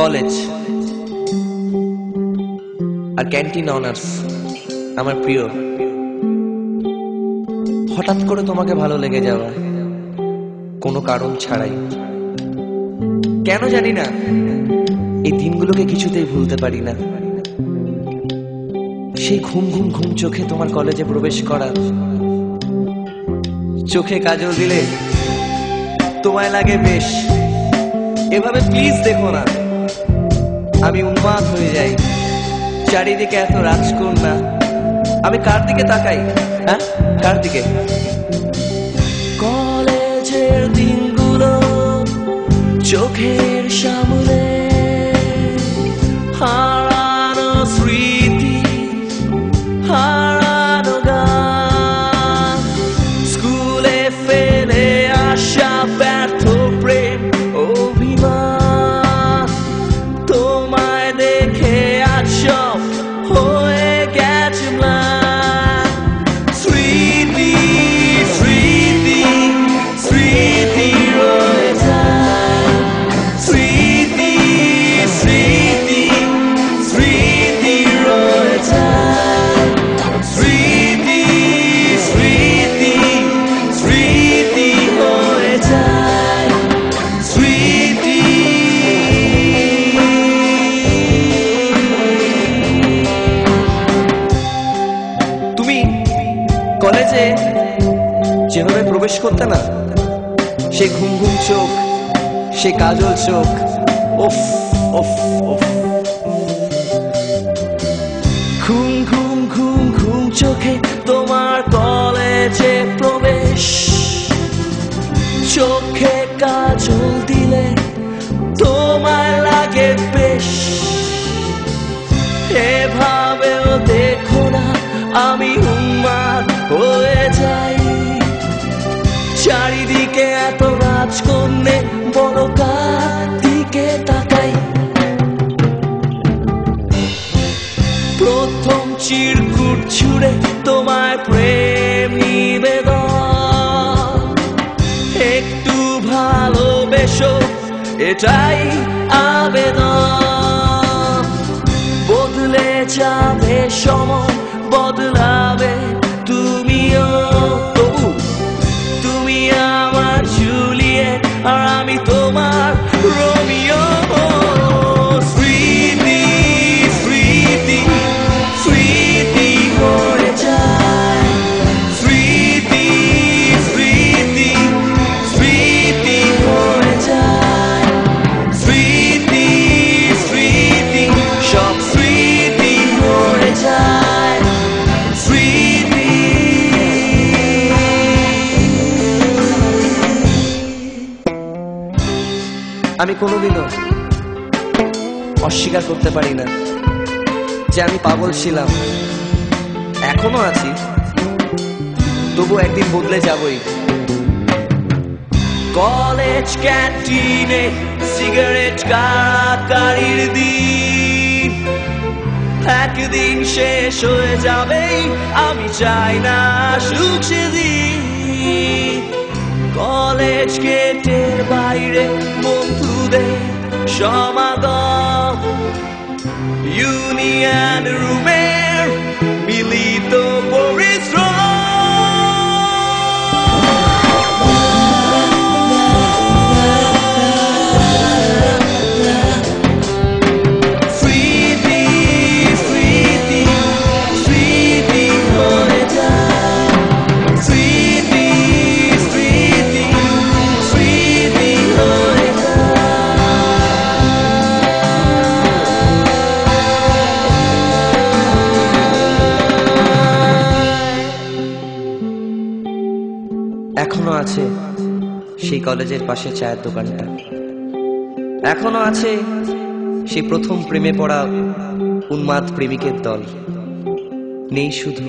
College আর canteen honours আমার প্রিয়। হঠাৎ করে তোমাকে ভালো লেগে যাওয়া, কোনো কারণ ছাড়াই। কেন জানি না, এই দিনগুলোকে কিছুতেই ভুলতে পারি না। সেই ঘুম ঘুম ঘুম চোখে তোমার কলেজে প্রবেশ করা, চোখে কাজল দিলে তোমায় লাগে বেশ। এভাবে প্লিজ দেখো না, আমি উন্মাদ হয়ে যাই। চারিদিকে এত রাজকন্যা, আমি কার দিকে তাকাই? হ্যাঁ, কার দিকে? কলেজের দিনগুলো চোখের সামনে, হারানো স্মৃতি, হারানো গান, স্কুলে ফেলে আসা ব্যর্থ প্রেম অভিমান, তোমায় দেখে আজ সব হয়ে গেছে ম্লান। স্মৃতি স্মৃতি স্মৃতি রয়ে যায়, স্মৃতি স্মৃতি স্মৃতি রয়ে যায়, স্মৃতি স্মৃতি স্মৃতি হয়ে যায়, স্মৃতি। তুমি কলেজে যেভাবে প্রবেশ করতে না, সে ঘুম ঘুম চোখ, সে কাজল চোখ, ওফ ওফ ওফ। ঘুম ঘুম ঘুম ঘুম চোখে তোমার কলেজে প্রবেশ, চোখে কাজল দিলে তোমায় লাগে বেশ। এভাবেও দেখো না, আমি উন্মাদ হয়ে যাই। চারিদিকে এত রাজকন্যে, বড় কার দিকে তাকাই? প্রথম চিরকুট ছুড়ে তোমায় প্রেম নিবেদন, একটু ভালোবেসো এটাই আবেদন। বদলে যাবে সময়, বদলাবে তুমিও, তবু তুমি আমার জুলিয়েট আর আমি তোমার রোমিও। স্মৃতি স্মৃতি স্মৃতি হয়ে যায়, স্মৃতি স্মৃতি স্মৃতি হয়ে যায়, স্মৃতি স্মৃতি সব স্মৃতি হয়ে যায়, স্মৃতি। আমি কোনোদিনও অস্বীকার করতে পারি না যে আমি পাগল ছিলাম, এখনো আছি, তবু একদিন বদলে যাবই। কলেজ ক্যান্টিনে সিগারেট কাড়াকাড়ির দিন একদিন শেষ হয়ে যাবেই, আমি চাই না সুখ সেদিন। কলেজ গেটের বাইরে বন্ধুদের সমাগম, ইউনিয়ন রুমের মিলিত পরিশ্রম। স্মৃতি স্মৃতি স্মৃতি হয়ে যায়, স্মৃতি স্মৃতি স্মৃতি হয়ে এখনো আছে সেই কলেজের পাশে চায়ের দোকানটা, এখনো আছে সেই প্রথম প্রেমে পড়া উন্মাদ প্রেমিকের দল। নেই শুধু